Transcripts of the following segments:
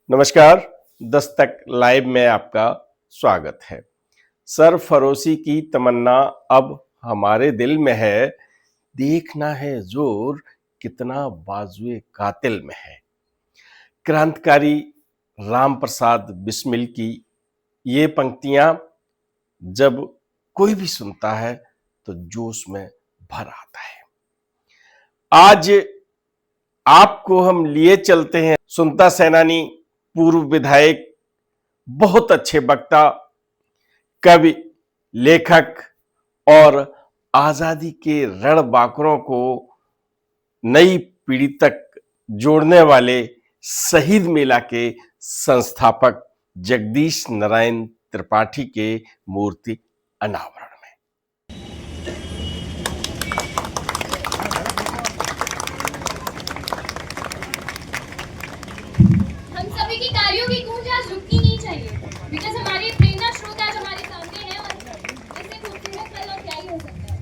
नमस्कार। दस्तक लाइव में आपका स्वागत है। सरफरोशी की तमन्ना अब हमारे दिल में है, देखना है जोर कितना बाजुए कातिल में है। क्रांतिकारी राम प्रसाद बिस्मिल की ये पंक्तियां जब कोई भी सुनता है तो जोश में भर आता है। आज आपको हम लिए चलते हैं स्वतंत्रता सेनानी, पूर्व विधायक, बहुत अच्छे वक्ता, कवि, लेखक और आजादी के रणबांकुरों को नई पीढ़ी तक जोड़ने वाले शहीद मेला के संस्थापक जगदीश नारायण त्रिपाठी के मूर्ति अनावरण में। हम सभी की तालियों की गूंज आज रुकनी नहीं चाहिए, बिकॉज हमारे प्रेरणा स्रोत आज हमारे सामने है और इससे खूबसूरत पल और क्या ही हो सकता है।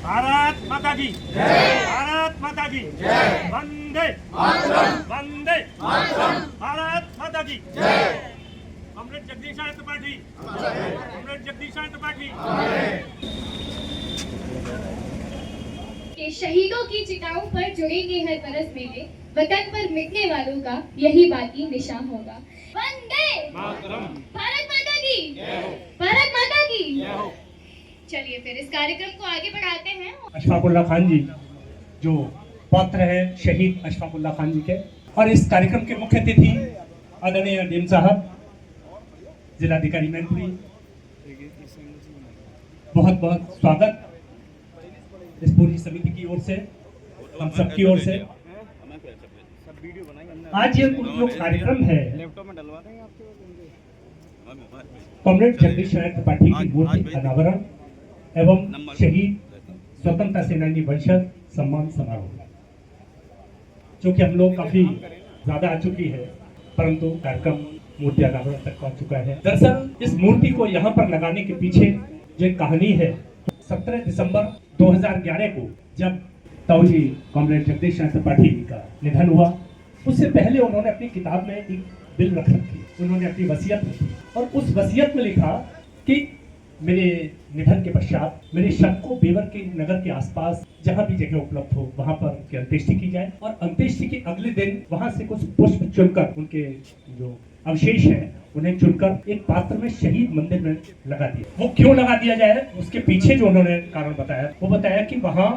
भारत माता की जय। भारत माता की जय। वंदे मातरम। वंदे मातरम। भारत माता की जय। कॉमरेड जगदीश त्रिपाठी। कॉमरेड जगदीश त्रिपाठी के शहीदों की चिताओं पर जुड़ेंगे हर बरस मेले, वतन पर मिटने वालों का यही बाकी निशान होगा। वंदे मातरम। भारत माता की जय हो। भारत माता की जय हो। चलिए फिर इस कार्यक्रम को आगे बढ़ाते हैं। अशफाकुल्ला खान जी जो पौत्र है शहीद अशफाकुल्ला खान जी के, और इस कार्यक्रम के मुख्य अतिथि आदरणीय डीएम साहब, जिलाधिकारी मैनपुरी, बहुत बहुत स्वागत इस पूरी समिति की ओर से, हम सबकी ओर से। आज ये जो कार्यक्रम है कॉमरेड जगदीश नारायण त्रिपाठी की मूर्ति अनावरण एवं शहीद स्वतंत्रता सेनानी वंशज सम्मान समारोह, जो कि हम लोग काफी ज्यादा आ चुकी है, परंतु कार्यक्रम मूर्ति अनावरण तक पहुंच चुका है। दरअसल इस मूर्ति को यहाँ पर लगाने के पीछे जो कहानी है, 17 दिसंबर 2011 को जब ताऊजी कॉमरेड जगदीश नारायण त्रिपाठी का निधन हुआ, उससे पहले उन्होंने अपनी किताब में एक बिल रख रखी, उन्होंने अपनी वसीयत लिखी और उस वसीयत में लिखा कि मेरे निधन के पश्चात मेरे शव को बेवर के नगर के आसपास जहां भी जगह उपलब्ध हो वहां पर अंत्येष्टि की जाए, और अंत्येष्टि के अगले दिन वहां से कुछ पुष्प चुनकर, उनके जो अवशेष हैं उन्हें चुनकर एक पात्र में शहीद मंदिर में लगा दिया। वो क्यों लगा दिया जाए, उसके पीछे जो उन्होंने कारण बताया, वो बताया कि वहां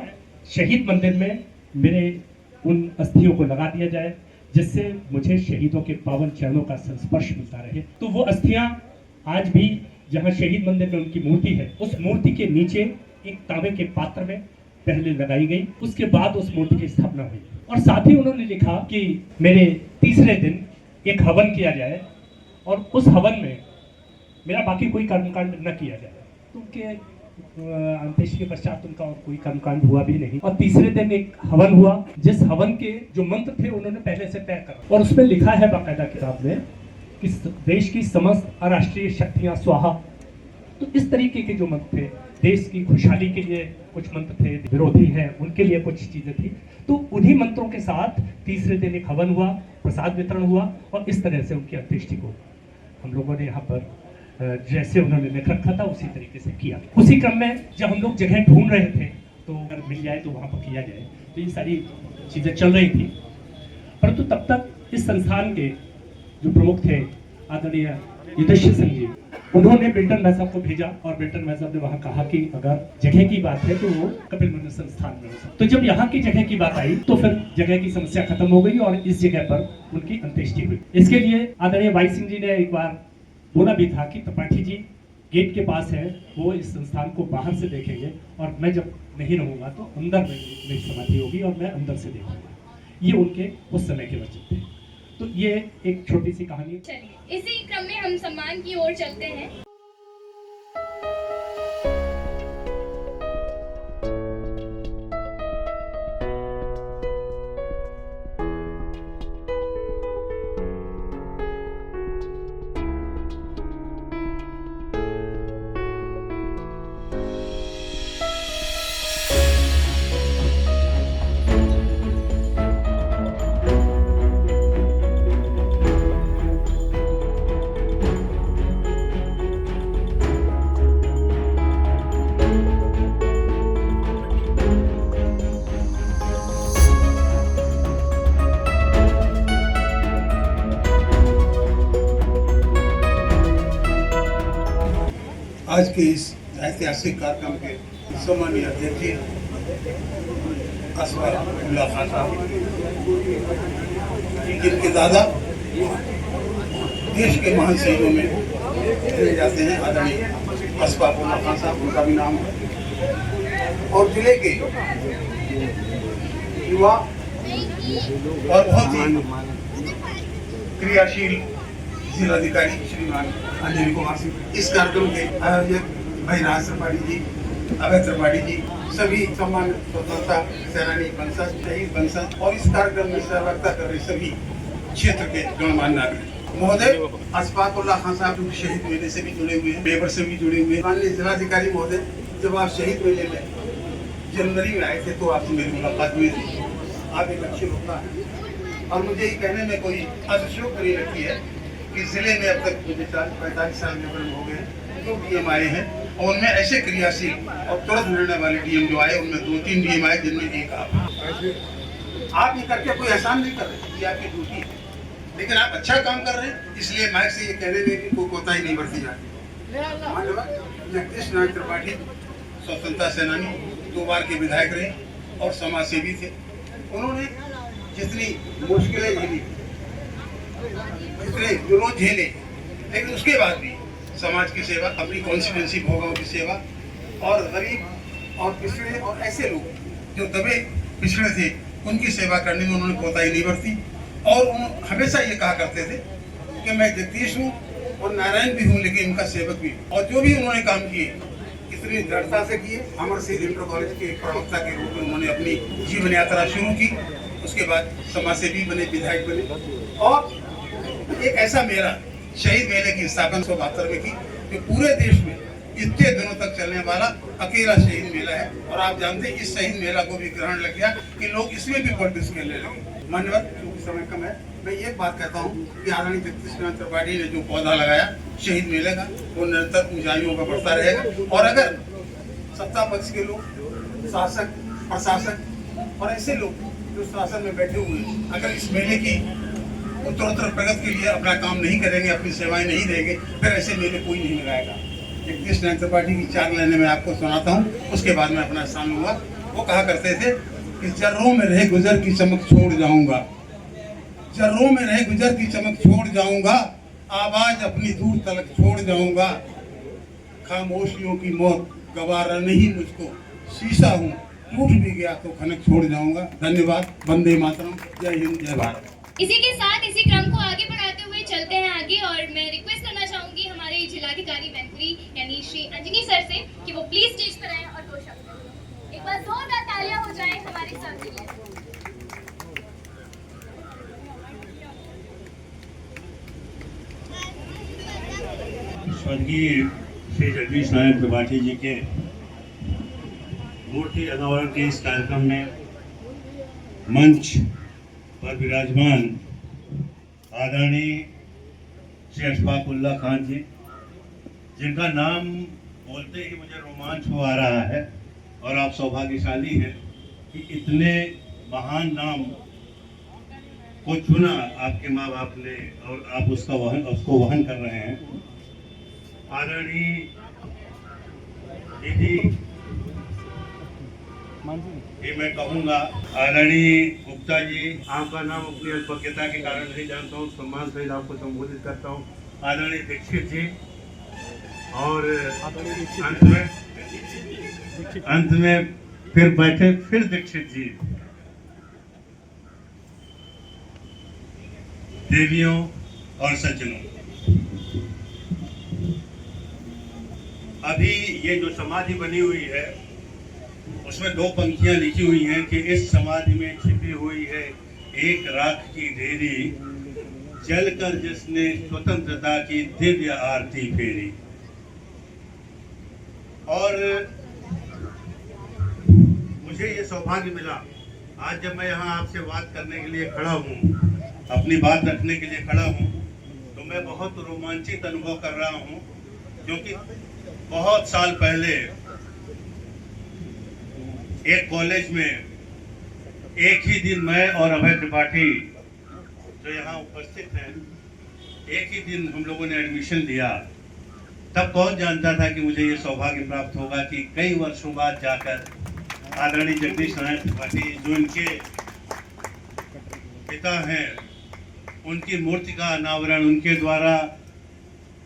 शहीद मंदिर में मेरे उन अस्थियों को लगा दिया जाए, जिससे मुझे शहीदों के पावन चरणों का संस्पर्श मिलता रहे। तो वो अस्थियां आज भी जहां शहीद मंदिर में उनकी मूर्ति है, उस मूर्ति के नीचे एक तांबे के पात्र में पहले लगाई गई, उसके बाद उस मूर्ति की स्थापना हुई। और साथ ही उन्होंने लिखा कि मेरे तीसरे दिन एक हवन किया जाए और उस हवन में मेरा बाकी कोई कर्मकांड न किया जाए। तो उनके अंत्येष्टि के पश्चात उनका और कोई कर्मकांड हुआ भी नहीं, और तीसरे दिन एक हवन हुआ, जिस हवन के जो मंत्र थे उन्होंने पहले से तय कर, और उसमें लिखा है बाकायदा किताब में कि देश की समस्त अराष्ट्रीय शक्तियां स्वाहा। तो इस तरीके के जो मंत्र थे, देश की खुशहाली के लिए कुछ मंत्र थे, विरोधी हैं उनके लिए कुछ चीजें थी, तो उन्हीं मंत्रों के साथ तीसरे दिन एक हवन हुआ, प्रसाद वितरण हुआ, और इस तरह से उनकी अंत्येष्टि को हम लोगों ने यहाँ पर जैसे उन्होंने लिख रखा था उसी तरीके से किया। उसी क्रम में जब हम लोग जगह ढूंढ रहे थे तो अगर मिल जाए तो वहां पर किया जाए, तो ये सारी चीजें चल रही थी। परंतु तब तक इस संस्थान के जो प्रमुख थे आदरणीय युधिष्ठिर सिंह जी, उन्होंने बिल्टन भाई साहब को भेजा, और बिल्टन भाई साहब ने वहां कहा कि अगर जगह की बात है तो वो कपिल मुनि संस्थान में हो सकता। तो जब यहाँ की जगह की बात आई तो फिर जगह की समस्या खत्म हो गई और इस जगह पर उनकी अंत्येष्टि हुई। इसके लिए आदरणीय वाई सिंह जी ने एक बार बोला भी था कि त्रिपाठी जी गेट के पास है, वो इस संस्थान को बाहर से देखेंगे, और मैं जब नहीं रहूँगा तो अंदर मेरी समाधि होगी और मैं अंदर से देखूंगा। ये उनके उस समय के वचन थे। तो ये एक छोटी सी कहानी। चलिए इसी क्रम में हम सम्मान की ओर चलते हैं। आज के इस ऐतिहासिक कार्यक्रम के सम्मानीय अध्यक्ष असफाकुल्लाह खान साहब, जिनके दादा देश के महान शहीदों में गिने जाते हैं, आदरणीय असफाकुल्लाह खान साहब, उनका भी नाम है, और जिले के युवा और बहुत ही क्रियाशील जिलाधिकारी श्रीमान अंजलि कुमार सिंह, इस कार्यक्रम के आयोजक भाई राज त्रिपाठी जी, अभय त्रिपाठी जी, सभी सम्मानित स्वतंत्रता सेनानी वंशज, शहीद वंशज और इस कार्यक्रम में सहभागिता कर रहे सभी क्षेत्र के गणमान्य नागरिक महोदय, असफाकुल्लाह खान साहब जो शहीद मेले से भी जुड़े हुए हैं, पेपर से भी जुड़े हुए हैं। माननीय जिलाधिकारी महोदय, जब आप शहीद मेले में जनवरी में आए थे तो आपसे मेरी मुलाकात हुई थी। आप एक अच्छे लोग हैं और मुझे ये कहने में कोई अतिशयोक्ति लगती है कि जिले में अब तक मुझे 40-45 साल के करीब हो गए हैं, 2 डीएम आए हैं और उनमें ऐसे क्रियाशील और तुरंत निर्णय वाले डीएम जो आए उनमें 2-3 डीएम आए, जिनमें एक आप ये करके कोई एहसान नहीं कर रहे, ये आपकी ड्यूटी है, लेकिन आप अच्छा काम कर रहे हैं, इसलिए मैं से ये कहने में कि कोई कोताही नहीं बरती जाती। माननीय जगदीश नारायण त्रिपाठी स्वतंत्रता सेनानी, 2 बार के विधायक रहे और समाज सेवी थे। उन्होंने जितनी मुश्किलें झेली, जितने जुनून झेले, लेकिन उसके बाद भी समाज की सेवा, अपनी कॉन्स्टिट्यूंसी भोगाओं की सेवा और गरीब और पिछड़े और ऐसे लोग जो दबे पिछड़े थे उनकी सेवा करने में उन्होंने कोताही नहीं बरती और हमेशा ये कहा करते थे कि मैं जगदीश हूँ और नारायण भी हूँ, लेकिन इनका सेवक भी हूँ। और जो भी उन्होंने काम किए इतनी दृढ़ता से किए। अमर सिंह इंटर कॉलेज के प्रवक्ता के रूप में उन्होंने अपनी जीवन यात्रा शुरू की, उसके बाद समाज सेवी बने, विधायक बने और एक ऐसा मेला, शहीद मेले की स्थापना 1972 में की, जो पूरे देश में इतने दिनों तक चलने वाला अकेला शहीद मेला है। और आप जानते हैं इस शहीद मेला को भी ग्रहण लग गया कि लोग इसमें भी पॉलिटिक्स खेलने लगे। मान्यवर, क्योंकि समय कम है, मैं एक बात कहता हूँ कि आदरणीय जगदीश नारायण त्रिपाठी ने जो पौधा लगाया शहीद मेले का, वो निरंतर ऊंचाइयों पर बढ़ता रहेगा। और अगर सत्ता पक्ष के लोग, शासक, प्रशासक और ऐसे लोग जो शासन में बैठे हुए, अगर इस मेले की उत्तरोत्तर प्रगति के लिए अपना काम नहीं करेंगे, अपनी सेवाएं नहीं देंगे, फिर ऐसे मेले कोई नहीं लगाएगा। जगदीश नारायण त्रिपाठी की 4 लाइनें मैं आपको सुनाता हूँ, उसके बाद मैं अपना स्थान लूंगा। वो कहा करते थे कि जर्रों में रहे गुजर की चमक छोड़ जाऊंगा, जर्रों में रहे गुजर की चमक छोड़ जाऊंगा, आवाज अपनी दूर तलक छोड़ जाऊंगा, खामोशियों की मौत गवारा नहीं मुझको, शीशा हूँ टूट भी गया तो खनक छोड़ जाऊंगा। धन्यवाद। वंदे मातरम। जय हिंद, जय भारत। इसी के साथ इसी क्रम को आगे बढ़ाते हुए चलते हैं आगे और मैं रिक्वेस्ट करना चाहूंगी हमारे जिलाधिकारी मंत्री यानी श्री अंजनी सर से कि वो प्लीज स्टेज पर आए और 2 शब्द बोलें। एक बार जोरदार तालियां हो जाएं हमारे सर के लिए। स्वर्गीय श्री जगदीश नारायण त्रिपाठी जी के मूर्ति अनावरण के इस कार्यक्रम में मंच पर विराजमान आदरणीय श्री अशफाकुल्लाह खान जी, जिनका नाम बोलते ही मुझे रोमांच हो आ रहा है और आप सौभाग्यशाली हैं कि इतने महान नाम को चुना आपके माँ बाप ने और आप उसको वहन कर रहे हैं। आदरणीय दीदी, ये मैं कहूँगा, आदरणीय गुप्ता जी, आपका नाम अपनी अल्पज्ञता के कारण नहीं जानता हूँ, सम्मान सहित आपको संबोधित करता हूँ। आदरणीय दीक्षित जी, और अंत में फिर बैठे, फिर दीक्षित जी। देवियों और सज्जनों, अभी ये जो समाधि बनी हुई है उसमें दो पंक्तियां लिखी हुई हैं कि इस समाधि में छिपी हुई है एक राख की ढेरी, जलकर जिसने स्वतंत्रता की दिव्य आरती फेरी। और मुझे ये सौभाग्य मिला आज जब मैं यहाँ आपसे बात करने के लिए खड़ा हूँ, अपनी बात रखने के लिए खड़ा हूँ, तो मैं बहुत रोमांचित अनुभव कर रहा हूँ, क्योंकि बहुत साल पहले एक कॉलेज में एक ही दिन मैं और अभय त्रिपाठी जो यहाँ उपस्थित हैं, एक ही दिन हम लोगों ने एडमिशन लिया। तब कौन जानता था कि मुझे ये सौभाग्य प्राप्त होगा कि कई वर्षों बाद जाकर आदरणीय जगदीश नारायण त्रिपाठी जो इनके पिता हैं, उनकी मूर्ति का अनावरण, उनके द्वारा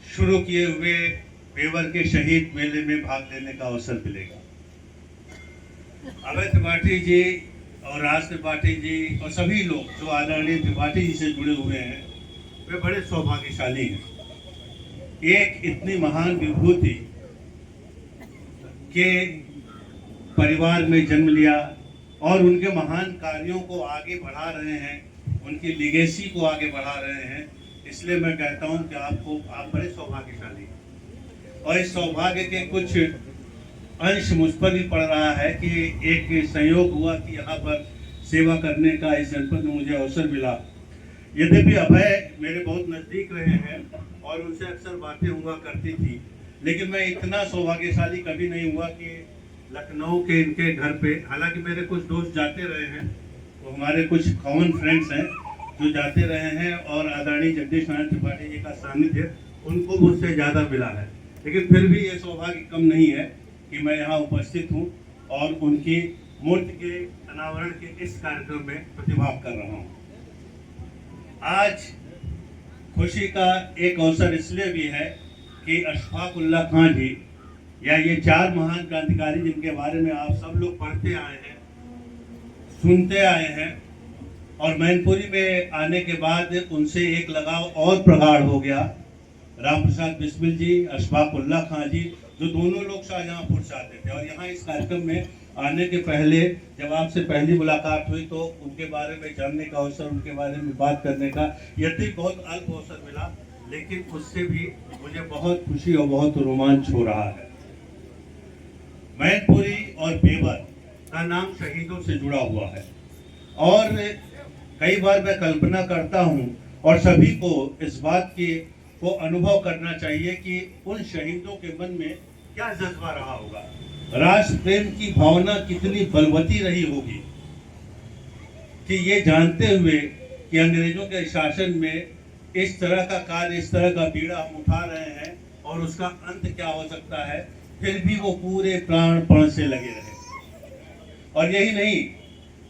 शुरू किए हुए पेवर के शहीद मेले में भाग लेने का अवसर मिलेगा। अभय त्रिपाठी जी और राज त्रिपाठी जी और सभी लोग जो आदरणीय त्रिपाठी जी से जुड़े हुए हैं, वे बड़े सौभाग्यशाली हैं। एक इतनी महान विभूति के परिवार में जन्म लिया और उनके महान कार्यों को आगे बढ़ा रहे हैं, उनकी लिगेसी को आगे बढ़ा रहे हैं। इसलिए मैं कहता हूं कि आप बड़े सौभाग्यशाली हैं। और इस सौभाग्य के कुछ अंश मुझ पर भी पड़ रहा है कि एक संयोग हुआ कि यहाँ पर सेवा करने का इस जनपद में मुझे अवसर मिला। यद्यपि अभय मेरे बहुत नज़दीक रहे हैं और उनसे अक्सर बातें हुआ करती थी, लेकिन मैं इतना सौभाग्यशाली कभी नहीं हुआ कि लखनऊ के इनके घर पे, हालांकि मेरे कुछ दोस्त जाते रहे हैं, तो हमारे कुछ कॉमन फ्रेंड्स हैं जो जाते रहे हैं और आदरणीय जगदीश नारायण त्रिपाठी जी का सानिध्य उनको मुझसे ज़्यादा मिला है। लेकिन फिर भी ये सौभाग्य कम नहीं है कि मैं यहाँ उपस्थित हूँ और उनकी मूर्ति के अनावरण के इस कार्यक्रम में प्रतिभाग कर रहा हूँ। आज खुशी का एक अवसर इसलिए भी है कि अशफाक उल्लाह खां जी, या ये चार महान क्रांतिकारी जिनके बारे में आप सब लोग पढ़ते आए हैं, सुनते आए हैं, और मैनपुरी में आने के बाद उनसे एक लगाव और प्रगाढ़ हो गया। राम प्रसाद बिस्मिल जी, अशफाक उल्लाह खां जी, जो दोनों लोग शाहजहांपुर से आते थे, और यहाँ इस कार्यक्रम में आने के पहले जब आपसे पहली मुलाकात हुई तो उनके बारे में जानने का अवसर, उनके बारे में बात करने का यदि बहुत अल्प अवसर मिला, लेकिन उससे भी मुझे बहुत खुशी और बहुत रोमांच हो रहा है। मैनपुरी और पेवर का नाम शहीदों से जुड़ा हुआ है, और कई बार मैं कल्पना करता हूँ और सभी को इस बात को अनुभव करना चाहिए कि उन शहीदों के मन में क्या जज्बा रहा होगा, राष्ट्र प्रेम की भावना कितनी बलवती रही होगी कि ये जानते हुए कि अंग्रेजों के शासन में इस तरह का कार्य, इस तरह का बीड़ा हम उठा रहे हैं और उसका अंत क्या हो सकता है, फिर भी वो पूरे प्राणपण से लगे रहे। और यही नहीं,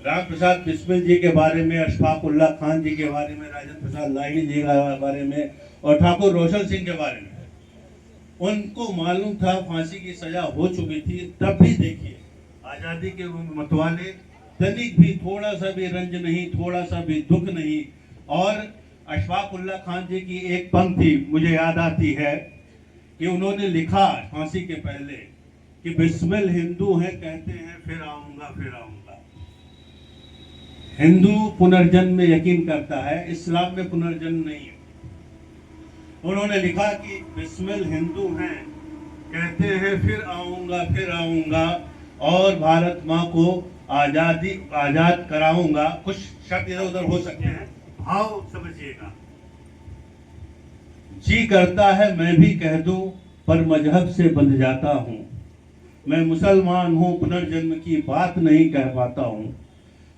राम प्रसाद बिस्मिल जी के बारे में, अशफाक उल्लाह खान जी के बारे में, राजेंद्र प्रसाद लाहिड़ी जी के बारे में और ठाकुर रोशन सिंह के बारे में, उनको मालूम था फांसी की सजा हो चुकी थी, तब भी देखिए आज़ादी के मतवाले तनिक भी, थोड़ा सा भी रंज नहीं, थोड़ा सा भी दुख नहीं। और अशफाक उल्लाह खान जी की एक पंक्ति मुझे याद आती है कि उन्होंने लिखा फांसी के पहले कि बिस्मिल हिंदू हैं कहते हैं, फिर आऊंगा फिर आऊंगा। हिंदू पुनर्जन्म में यकीन करता है, इस्लाम में पुनर्जन्म नहीं है। उन्होंने लिखा कि बिस्मिल हिंदू हैं कहते हैं, फिर आऊंगा और भारत माँ को आजाद कराऊंगा। कुछ शब्द इधर उधर हो सकते हैं, भाव समझिएगा। जी करता है मैं भी कह दूं, पर मजहब से बंध जाता हूँ। मैं मुसलमान हूँ, पुनर्जन्म की बात नहीं कह पाता हूँ,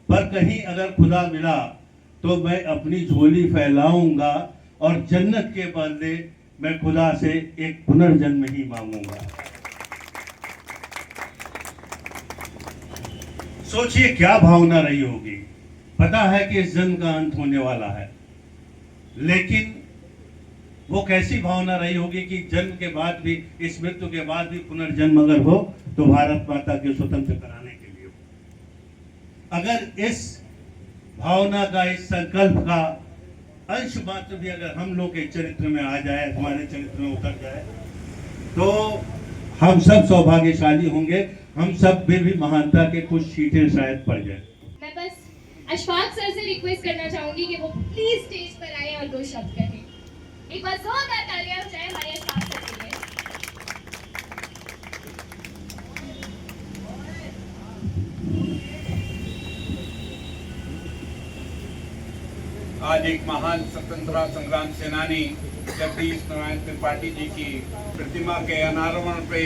पर कहीं अगर खुदा मिला तो मैं अपनी झोली फैलाऊंगा और जन्नत के बदले मैं खुदा से एक पुनर्जन्म ही मांगूंगा। सोचिए क्या भावना रही होगी। पता है कि इस जन्म का अंत होने वाला है, लेकिन वो कैसी भावना रही होगी कि जन्म के बाद भी, इस मृत्यु के बाद भी पुनर्जन्म अगर हो तो भारत माता के स्वतंत्र कराने के लिए हो। अगर इस भावना का, इस संकल्प का अंश मात्र भी अगर हम लोग के चरित्र में आ जाए, हमारे चरित्र में उतर जाए, तो हम सब सौभाग्यशाली होंगे। हम सब में भी महानता के कुछ छींटे शायद पड़ जाए। मैं बस अशफाक सर से रिक्वेस्ट करना चाहूंगी कि वो प्लीज स्टेज पर आए और 2 शब्द कहें। एक बार जोरदार तालियां हो जाए हमारे अशफाक सर के लिए। आज एक महान स्वतंत्रता संग्राम सेनानी जगदीश नारायण त्रिपाठी जी की प्रतिमा के अनावरण पे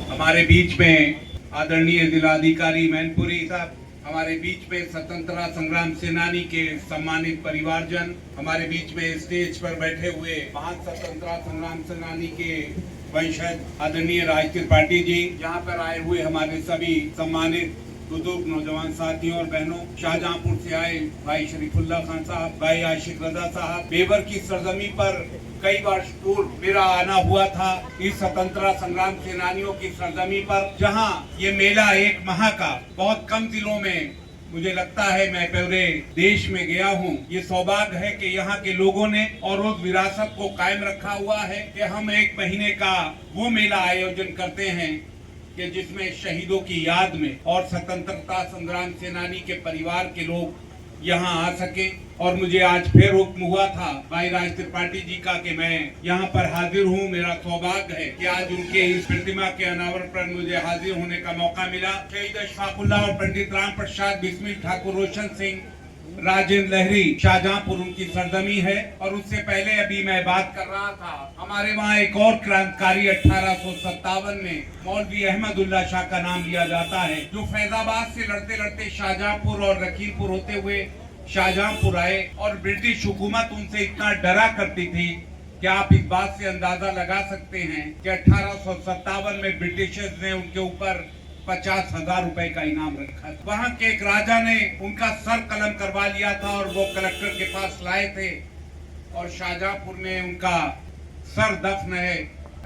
हमारे बीच में आदरणीय जिलाधिकारी मैनपुरी साहब, हमारे बीच में स्वतंत्रता संग्राम सेनानी के सम्मानित परिवारजन, हमारे बीच में स्टेज पर बैठे हुए महान स्वतंत्रता संग्राम सेनानी के वंशज आदरणीय राज त्रिपाठी जी, यहाँ पर आए हुए हमारे सभी सम्मानित बुजुर्ग नौजवान साथियों और बहनों, शाहजहांपुर से आए भाई शरीफुल्लाह खान साहब, भाई आशिक रजा साहब, बेवर की सरजमी पर कई बार पूर्व मेरा आना हुआ था। इस स्वतंत्रता संग्राम सेनानियों की सरजमी पर, जहां ये मेला एक माह का बहुत कम जिलों में मुझे लगता है मैं पूरे देश में गया हूँ। ये सौभाग्य है कि यहाँ के लोगों ने और उस विरासत को कायम रखा हुआ है कि हम 1 महीने का वो मेला आयोजन करते हैं कि जिसमें शहीदों की याद में और स्वतंत्रता संग्राम सेनानी के परिवार के लोग यहाँ आ सके। और मुझे आज फिर हुक्म हुआ था भाई राज त्रिपाठी जी का कि मैं यहाँ पर हाजिर हूँ। मेरा सौभाग्य है कि आज उनके इस प्रतिमा के अनावरण पर मुझे हाजिर होने का मौका मिला। शहीद अशफाकुल्लाह और पंडित राम प्रसाद बिस्मिल ठाकुर रोशन सिंह राजेंद्र लहरी शाहजहांपुर उनकी सरजमी है। और उससे पहले अभी मैं बात कर रहा था, हमारे वहाँ एक और क्रांतिकारी 1857 में मौलवी अहमदुल्ला शाह का नाम लिया जाता है, जो फैजाबाद से लड़ते लड़ते शाहजहांपुर और लखीमपुर होते हुए शाहजहांपुर आए। और ब्रिटिश हुकूमत उनसे इतना डरा करती थी कि आप इस बात से अंदाजा लगा सकते हैं कि 1857 में ब्रिटिशर्स ने उनके ऊपर 50,000 रुपए का इनाम रखा। वहाँ के एक राजा ने उनका सर कलम करवा लिया था और वो कलेक्टर के पास लाए थे और शाहजहांपुर में उनका सर दफन है।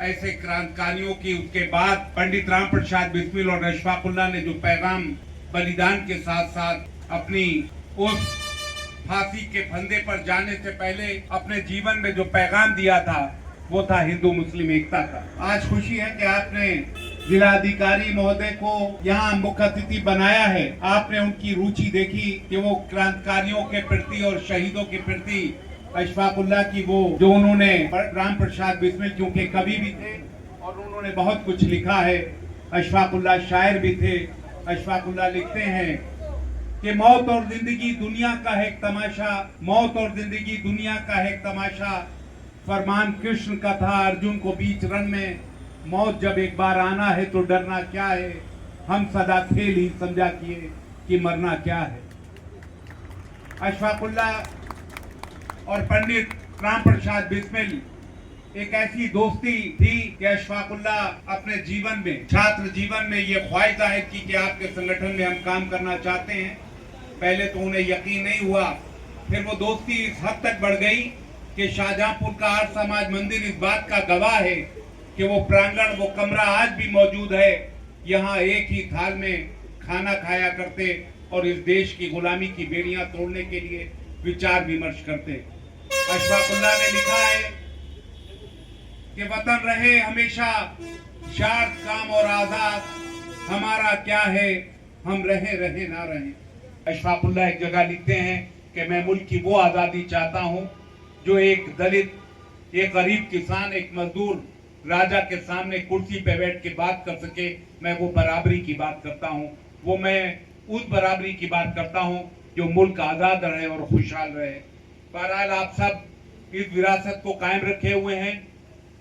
ऐसे क्रांतिकारियों की उसके बाद पंडित राम प्रसाद बिस्मिल और अशफाकुल्लाह ने जो पैगाम बलिदान के साथ साथ अपनी उस फांसी के फंदे पर जाने से पहले अपने जीवन में जो पैगाम दिया था वो था हिंदू मुस्लिम एकता का। आज खुशी है कि आपने जिलाधिकारी महोदय को यहाँ मुख्य अतिथि बनाया है। आपने उनकी रुचि देखी कि वो क्रांतिकारियों के प्रति और शहीदों के प्रति अशफाकुल्लाह की वो जो उन्होंने राम प्रसाद बिस्मिल क्योंकि कवि भी थे और उन्होंने बहुत कुछ लिखा है। अशफाकुल्लाह शायर भी थे। अशफाकुल्लाह लिखते हैं कि मौत और जिंदगी दुनिया का है एक तमाशा, मौत और जिंदगी दुनिया का है एक तमाशा, फरमान कृष्ण का था अर्जुन को बीच रण में, मौत जब एक बार आना है तो डरना क्या है, हम सदा खेल ही समझा किए कि मरना क्या है। अशफाकुल्लाह और पंडित राम प्रसाद बिस्मिल एक ऐसी दोस्ती थी कि अशफाकुल्लाह अपने जीवन में, छात्र जीवन में ये ख्वाहिश जाहिर की कि आपके संगठन में हम काम करना चाहते हैं। पहले तो उन्हें यकीन नहीं हुआ, फिर वो दोस्ती इस हद तक बढ़ गई कि शाहजहांपुर का आर्य समाज मंदिर इस बात का गवाह है कि वो प्रांगण, वो कमरा आज भी मौजूद है। यहाँ एक ही थाल में खाना खाया करते और इस देश की गुलामी की बेड़ियां तोड़ने के लिए विचार विमर्श करते। अशफाकुल्लाह ने लिखा है कि वतन रहे हमेशा शाद काम और आजाद, हमारा क्या है हम रहे रहे ना रहे। अशफाकुल्लाह एक जगह लिखते हैं कि मैं मुल्क की वो आज़ादी चाहता हूँ जो एक दलित, एक गरीब किसान, एक मजदूर राजा के सामने कुर्सी पे बैठ के बात कर सके। मैं वो बराबरी की बात करता हूँ, वो मैं उस बराबरी की बात करता हूँ जो मुल्क आज़ाद रहे और खुशहाल रहे। बहरहाल आप सब इस विरासत को कायम रखे हुए हैं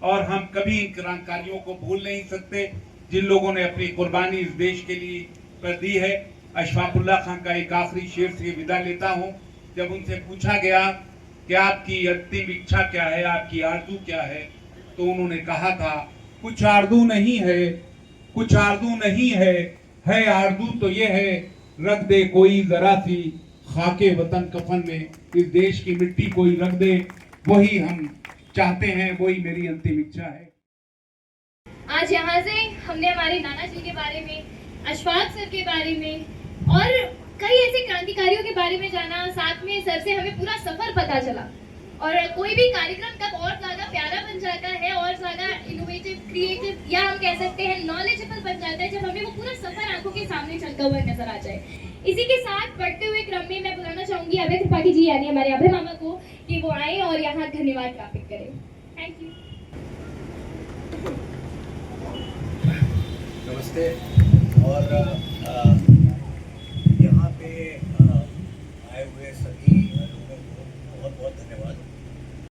और हम कभी इन क्रांतिकारियों को भूल नहीं सकते जिन लोगों ने अपनी कुर्बानी इस देश के लिए कर दी है। अशफाकुल्लाह खान का एक आखिरी शेर से विदा लेता हूँ। जब उनसे पूछा गया कि आपकी अंतिम इच्छा क्या है, आपकी आरज़ू क्या है, तो उन्होंने कहा था कुछ आरज़ू नहीं है, कुछ आरज़ू नहीं है आरज़ू तो ये है रख दे कोई जरा सी खाके वतन कफन में, इस देश की मिट्टी कोई रख दे, वही हम चाहते हैं, वही मेरी अंतिम इच्छा है। आज यहाँ से हमने हमारे नाना जी के बारे में, अशफाक सर के बारे में और कई ऐसे क्रांतिकारियों के बारे में जाना, साथ में सर से हमें पूरा सफर पता चला। और कोई भी कार्यक्रम तब और ज्यादा प्यारा बन जाता है और ज्यादा इनोवेटिव, क्रिएटिव या हम कह सकते हैं नॉलेजेबल बन जाता है जब हमें वो पूरा सफर आंखों के सामने चलता हुआ नजर आ जाए। इसी के साथ बढ़ते हुए क्रम में मैं बुलाना चाहूंगी अभय त्रिपाठी जी यानी हमारे अभय मामा को कि वो आए और यहाँ धन्यवाद ज्ञापित करें। Thank you. नमस्ते। और यहाँ पे आए हुए सभी लोगों को बहुत बहुत धन्यवाद।